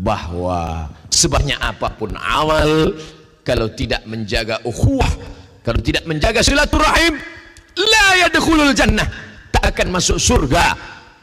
bahwa sebanyak apapun amal, kalau tidak menjaga ukhuwah, kalau tidak menjaga silaturahim, la yadkhulul jannah, tak akan masuk surga.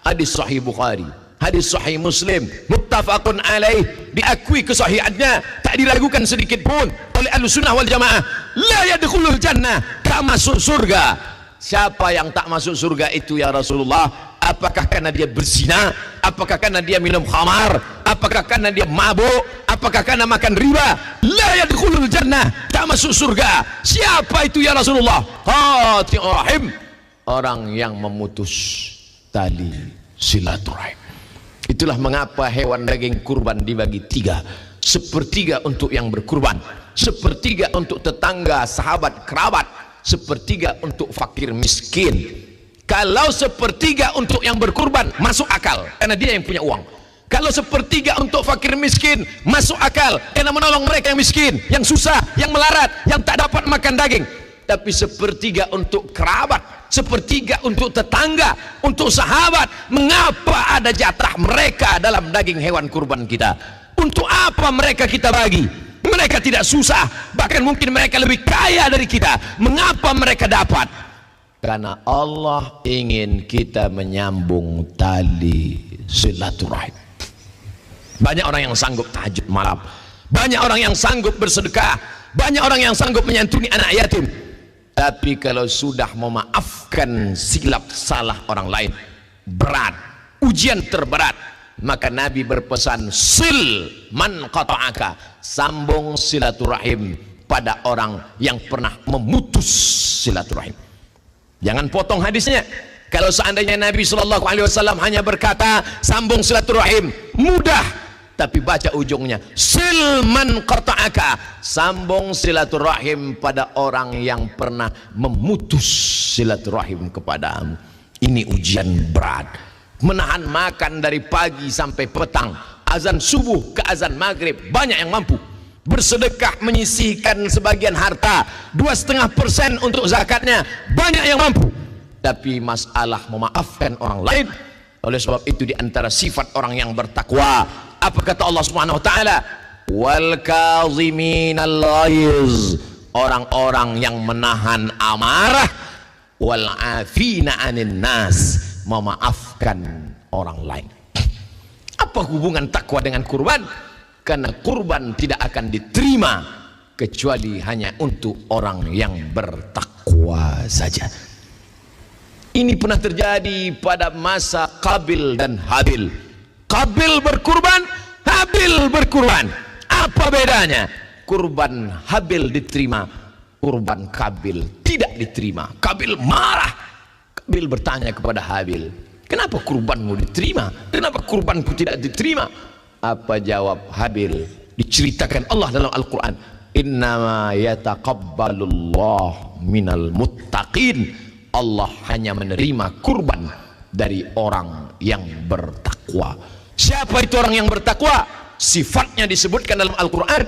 Hadis sahih Bukhari, hadis sahih Muslim, muttafaqun alaih, diakui kesahihannya, tak diragukan sedikit pun oleh Ahlussunnah wal Jamaah. La yadkhulul jannah, tak masuk surga. Siapa yang tak masuk surga itu ya Rasulullah? Apakah karena dia berzina? Apakah karena dia minum khamar? Apakah karena dia mabuk? Apakah karena makan riba? La yadkhulul jannah, tak masuk surga. Siapa itu ya Rasulullah? Qati'ur rahim, orang yang memutus tali silaturahim. Itulah mengapa hewan daging kurban dibagi tiga: sepertiga untuk yang berkurban, sepertiga untuk tetangga, sahabat, kerabat, sepertiga untuk fakir miskin. Kalau sepertiga untuk yang berkurban masuk akal karena dia yang punya uang. Kalau sepertiga untuk fakir miskin masuk akal karena menolong mereka yang miskin, yang susah, yang melarat, yang tak dapat makan daging. Tapi sepertiga untuk kerabat, sepertiga untuk tetangga, untuk sahabat, mengapa ada jatah mereka dalam daging hewan kurban kita? Untuk apa mereka kita bagi? Mereka tidak susah, bahkan mungkin mereka lebih kaya dari kita. Mengapa mereka dapat? Karena Allah ingin kita menyambung tali silaturahim. Banyak orang yang sanggup tahajud malam, banyak orang yang sanggup bersedekah, banyak orang yang sanggup menyantuni anak yatim. Tapi kalau sudah memaafkan silap salah orang lain, berat, ujian terberat. Maka Nabi berpesan, sil man qata'aka, sambung silaturahim pada orang yang pernah memutus silaturahim. Jangan potong hadisnya. Kalau seandainya Nabi SAW hanya berkata sambung silaturahim, mudah. Tapi baca ujungnya, sil man qata'aka, sambung silaturahim pada orang yang pernah memutus silaturahim kepadamu. Ini ujian berat. Menahan makan dari pagi sampai petang, azan subuh ke azan maghrib, banyak yang mampu. Bersedekah menyisihkan sebagian harta, 2,5% untuk zakatnya, banyak yang mampu. Tapi masalah memaafkan orang lain. Oleh sebab itu di antara sifat orang yang bertakwa, apa kata Allah Subhanahu wa taala? Wal kaziminal ghaiz, orang-orang yang menahan amarah, wal afina 'anil nas, memaafkan orang lain. Apa hubungan takwa dengan kurban? Karena kurban tidak akan diterima kecuali hanya untuk orang yang bertakwa saja. Ini pernah terjadi pada masa Qabil dan Habil. Qabil berkurban, Habil berkurban. Apa bedanya? Kurban Habil diterima, kurban Qabil tidak diterima. Qabil marah. Qabil bertanya kepada Habil, kenapa kurbanmu diterima? Kenapa kurbanku tidak diterima? Apa jawab Habil? Diceritakan Allah dalam Al-Quran, innama yataqabbalullah minal muttaqin. Allah hanya menerima kurban dari orang yang bertakwa. Siapa itu orang yang bertakwa? Sifatnya disebutkan dalam Al-Quran,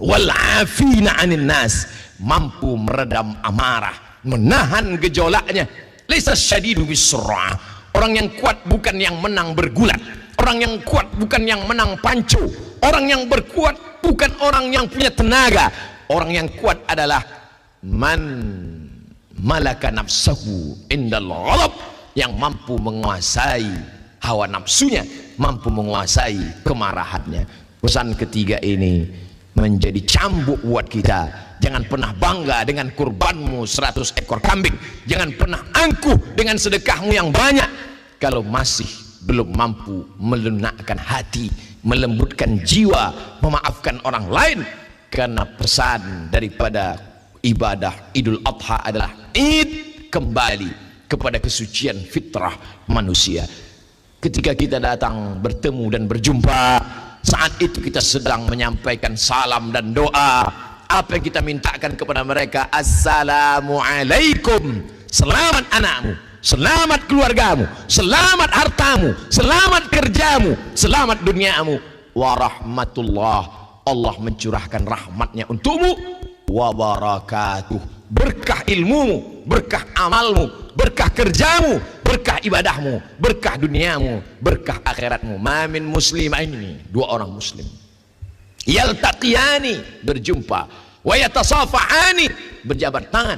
wal afina 'anil nas, mampu meredam amarah, menahan gejolaknya. Laisa syadidu bisra, orang yang kuat bukan yang menang bergulat, orang yang kuat bukan yang menang pancu, orang yang berkuat bukan orang yang punya tenaga. Orang yang kuat adalah man malaka nafsahu indal ghadab, yang mampu menguasai hawa nafsunya, mampu menguasai kemarahannya. Pesan ketiga ini menjadi cambuk buat kita. Jangan pernah bangga dengan kurbanmu 100 ekor kambing. Jangan pernah angkuh dengan sedekahmu yang banyak kalau masih belum mampu melunakkan hati, melembutkan jiwa, memaafkan orang lain. Karena pesan daripada ibadah Idul Adha adalah id kembali kepada kesucian fitrah manusia. Ketika kita datang bertemu dan berjumpa, saat itu kita sedang menyampaikan salam dan doa. Apa yang kita mintakan kepada mereka? Assalamualaikum, selamat anakmu, selamat keluargamu, selamat hartamu, selamat kerjamu, selamat duniamu, warahmatullah, Allah mencurahkan rahmatnya untukmu, wabarakatuh, berkah ilmumu, berkah amalmu, berkah kerjamu, berkah ibadahmu, berkah duniamu, berkah akhiratmu. Ma min muslimaini, dua orang muslim, yaltaqiyani, berjumpa, wa yatasafahani, berjabat tangan,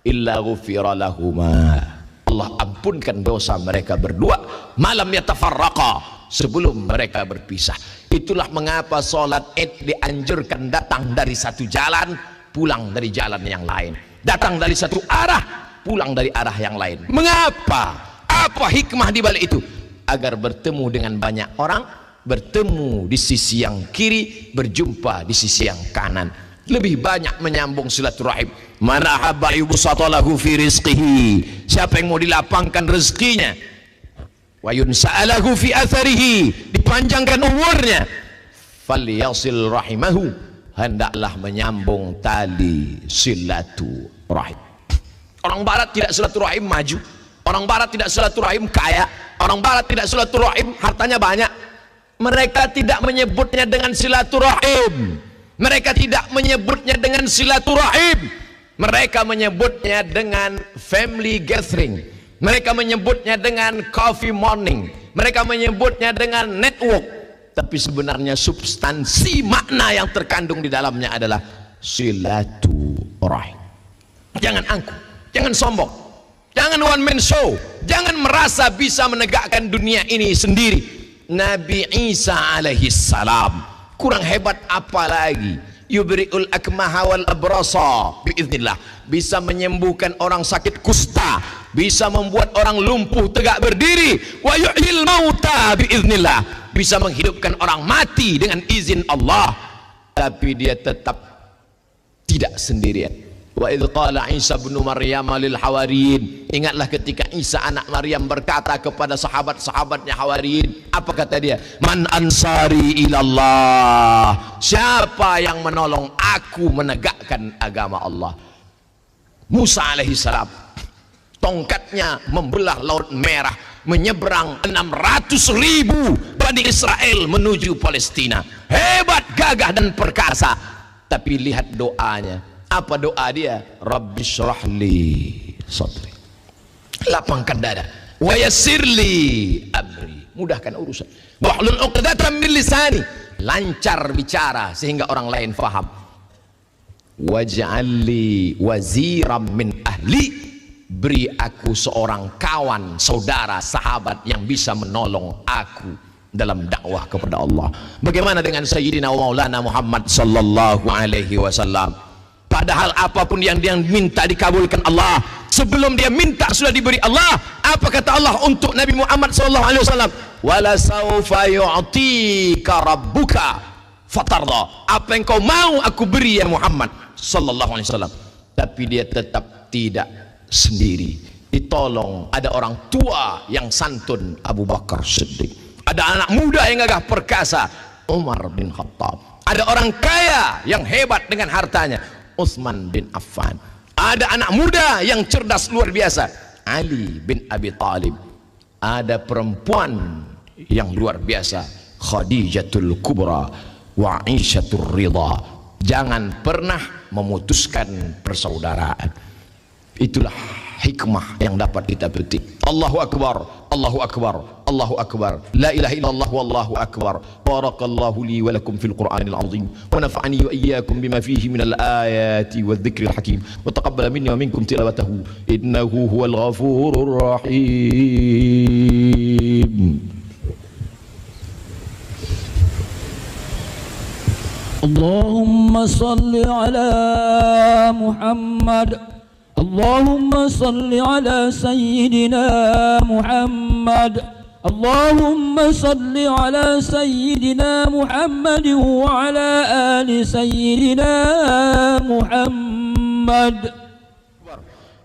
illa ghufira lahuma, Allah ampunkan dosa mereka berdua, malam yatafarraqa, sebelum mereka berpisah. Itulah mengapa sholat Id dianjurkan datang dari satu jalan, pulang dari jalan yang lain, datang dari satu arah, pulang dari arah yang lain. Mengapa? Apa hikmah di balik itu? Agar bertemu dengan banyak orang, bertemu di sisi yang kiri, berjumpa di sisi yang kanan, lebih banyak menyambung silaturahim. Man ahabba yubsatalahu fi rizqihi, siapa yang mau dilapangkan rezekinya, wa yunsa'alahu fi atharihi, dipanjangkan umurnya, falyasil rahimahu, hendaklah menyambung tali silaturahim. Orang barat tidak silaturahim maju, orang barat tidak silaturahim kaya, orang barat tidak silaturahim hartanya banyak. Mereka tidak menyebutnya dengan silaturahim, mereka tidak menyebutnya dengan silaturahim, mereka menyebutnya dengan family gathering, mereka menyebutnya dengan coffee morning, mereka menyebutnya dengan network. Tapi sebenarnya substansi makna yang terkandung di dalamnya adalah silaturahim. Jangan angkuh, jangan sombong, jangan one man show, jangan merasa bisa menegakkan dunia ini sendiri. Nabi Isa alaihi salam kurang hebat apa lagi? Yubri'ul akmaha wal abrasa biiznillah, bisa menyembuhkan orang sakit kusta, bisa membuat orang lumpuh tegak berdiri. Wa yuhyil mauta biiznillah, bisa menghidupkan orang mati dengan izin Allah. Tapi dia tetap tidak sendirian. Wa idh qala Isa bin Maryam lil hawariyin, ingatlah ketika Isa anak Maryam berkata kepada sahabat-sahabatnya Hawariyin, apa kata dia? Man ansari ilallah, siapa yang menolong aku menegakkan agama Allah? Musa alaihi salam, tongkatnya membelah Laut Merah, menyeberang 600.000 Bani Israel menuju Palestina. Hebat, gagah dan perkasa. Tapi lihat doanya. Apa doa dia? Rabbi syrahli sadri, lapangkan dada, wa yassirli amri, mudahkan urusan, wahlul 'uqdatam min lisani, lancar bicara sehingga orang lain faham, waj'alli waziram min ahli, beri aku seorang kawan, saudara, sahabat yang bisa menolong aku dalam dakwah kepada Allah. Bagaimana dengan Sayyidina wa Maulana Muhammad sallallahu alaihi wasallam? Padahal apapun yang dia minta dikabulkan Allah. Sebelum dia minta sudah diberi Allah. Apa kata Allah untuk Nabi Muhammad SAW? Wala sawfa yu'tika rabbuka fatarda, apa yang kau mau aku beri ya Muhammad SAW. Tapi dia tetap tidak sendiri, ditolong. Ada orang tua yang santun, Abu Bakar Siddiq. Ada anak muda yang gagah perkasa, Umar bin Khattab. Ada orang kaya yang hebat dengan hartanya, Utsman bin Affan. Ada anak muda yang cerdas luar biasa, Ali bin Abi Thalib. Ada perempuan yang luar biasa, Khadijatul Kubra wa Aisyatul Ridha. Jangan pernah memutuskan persaudaraan. Itulah hikmah yang dapat kita petik. Allahu Akbar, Allahu Akbar, Allahu Akbar, la ilaha illallah wallahu akbar. Barakallahu li wa lakum fil Qur'anil azim, wa nafa'ani wa iyyakum bima fihi minal ayati wadh-dhikril hakim, wa taqabbala minni wa minkum tilawatahu innahu huwal ghafurur rahim. Allahumma salli ala Muhammad, Allahumma salli ala Sayyidina Muhammad, Allahumma salli ala Sayyidina Muhammad wa ala ali Sayyidina Muhammad.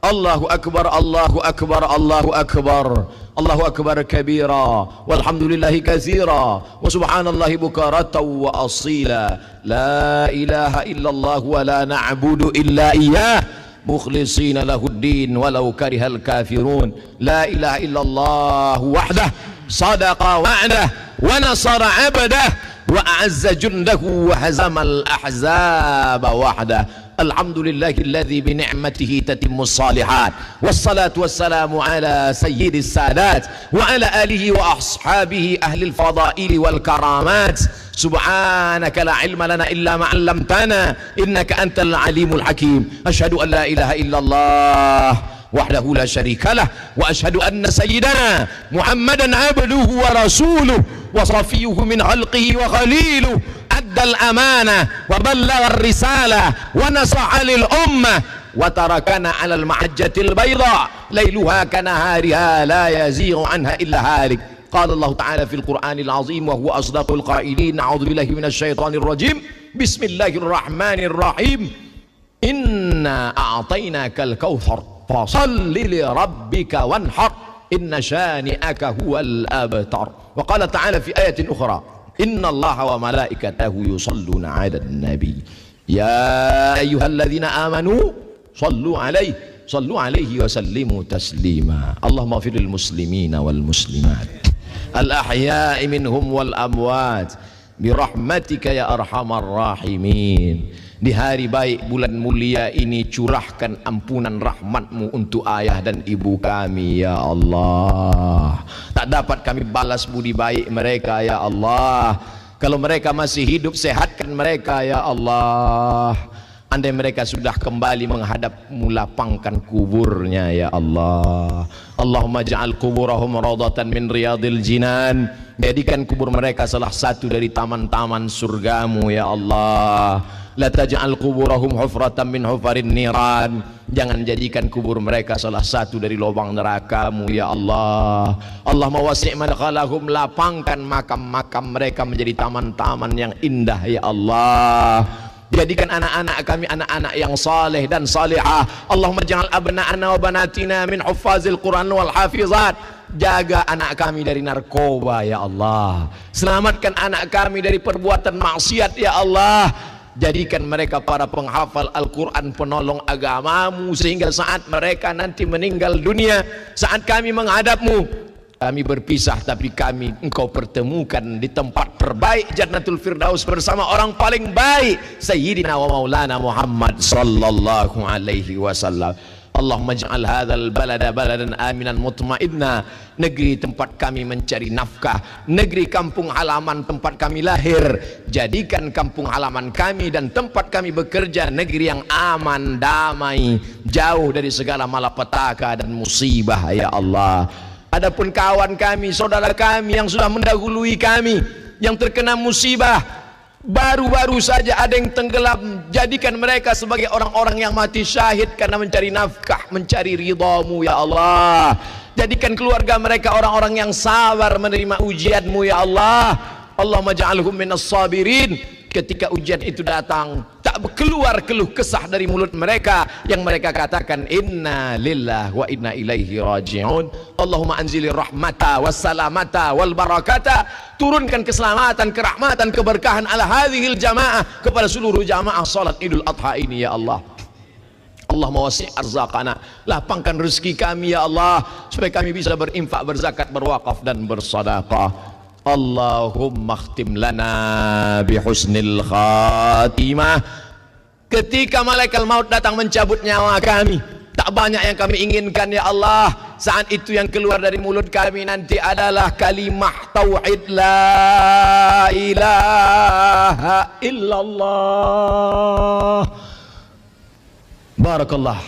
Allahu Akbar, Allahu Akbar, Allahu Akbar, Allahu Akbar kabira, walhamdulillahi katsira, wa subhanallahi bukaratan wa asila. La ilaha illallah wa la na'budu illa iyyah, mukhlishina lahuddin walau karihal kafirun. La ilaha illallah wahdah, sadaqa wa'dah, wa nasara 'abdah, wa a'azza jundahu wa hazamal ahzaba wahdah. Alhamdulillahilladzi bi ni'matihi tatimmus shalihat. Wassalatu wassalamu ala sayyidis sadat wa ala alihi wa ashabihi ahli al-fadaili wal karamat. Subhanaka la ilma lana illa ma 'allamtana innaka antal alimul hakim. Asyhadu an la ilaha illallah wahdahu la syarika lah wa asyhadu anna sayyidana Muhammadan abduhu wa rasuluh wa safiyuhu min khalqihi wa khaliluh. Addal amanah wa ballagha ar-risalah wa nasaha lil ummah wa tarakana 'alal mahajjatil bayda lailuha kanahariha la yazighu anha illa halik. قال الله تعالى في القرآن العظيم وهو أصدق القائلين أعوذ بالله من الشيطان الرجيم بسم الله الرحمن الرحيم إنا أعطيناك الكوثر فصل لربك وانحر إن شانئك هو الأبتر. وقال تعالى في آية أخرى إن الله وملائكته يصلون على النبي يا أيها الذين آمنوا صلوا عليه وسلموا تسليما. اللهم اغفر للمسلمين والمسلمات الأحياء منهم والأموات birahmatika ya arhamar rahimin. Di hari baik bulan mulia ini curahkan ampunan rahmatmu untuk ayah dan ibu kami ya Allah. Tak dapat kami balas budi baik mereka ya Allah. Kalau mereka masih hidup, sehatkan mereka ya Allah. Andai mereka sudah kembali menghadapmu, lapangkan kuburnya ya Allah. Allahumma ja'al kuburahum radatan min riyadil jinan. Jadikan kubur mereka salah satu dari taman-taman surgamu ya Allah. La taj'al kuburahum hufratan min hufarin niran. Jangan jadikan kubur mereka salah satu dari lubang nerakamu ya Allah. Allahumma wasi' madkhalahum, lapangkan makam-makam mereka menjadi taman-taman yang indah ya Allah. Jadikan anak-anak kami anak-anak yang saleh dan salihah. Allahumma ja'al abna'ana wa banatina min huffazil Quran wal hafizat. Jaga anak kami dari narkoba ya Allah. Selamatkan anak kami dari perbuatan maksiat ya Allah. Jadikan mereka para penghafal Al-Quran, penolong agamamu, sehingga saat mereka nanti meninggal dunia, saat kami menghadapmu, kami berpisah tapi engkau pertemukan di tempat terbaik Jannatul Firdaus bersama orang paling baik Sayyidina wa Maulana Muhammad sallallahu alaihi wasallam. Allahumma ja'al hadzal balada baladan aminan mutmainna. Negeri tempat kami mencari nafkah, negeri kampung halaman tempat kami lahir, jadikan kampung halaman kami dan tempat kami bekerja negeri yang aman, damai, jauh dari segala malapetaka dan musibah ya Allah. Adapun kawan kami, saudara kami yang sudah mendahului kami, yang terkena musibah, baru-baru saja ada yang tenggelam, jadikan mereka sebagai orang-orang yang mati syahid karena mencari nafkah, mencari ridhamu ya Allah. Jadikan keluarga mereka orang-orang yang sabar menerima ujianmu ya Allah. Allahumma ja'alhum minas sabirin. Ketika ujian itu datang, tak keluar keluh kesah dari mulut mereka, yang mereka katakan inna lillahi wa inna ilaihi raji'un. Allahumma anzilir rahmata wassalamata wal barakata. Turunkan keselamatan, kerahmatan, keberkahan ala hadhil jamaah, kepada seluruh jamaah salat Idul Adha ini ya Allah. Allahumma wasi' arzaqana, lapangkan rezeki kami ya Allah, supaya kami bisa berinfak, berzakat, berwakaf dan bersedekah. Allahumma khtim lana bihusnil khatimah. Ketika malaikat maut datang mencabut nyawa kami, tak banyak yang kami inginkan ya Allah. Saat itu yang keluar dari mulut kami nanti adalah kalimah tauhid la ilaha illallah. Barakallah.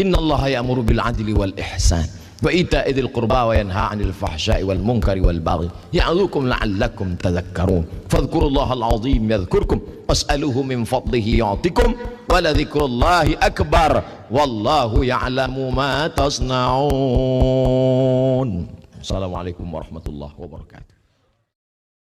Innallaha ya'muru bil adli wal ihsan wa ita'i dzil qurba wa yanha 'anil fahsya'i wal munkari wal baghi ya'idzukum la'allakum tadhakkarun. Fadhkurullahal 'azim yadhkurkum was'aluhu min fadlihi yu'tikum wa la dzikrullahi akbar wallahu ya'lamu ma tasna'un. Assalamualaikum warahmatullahi wabarakatuh.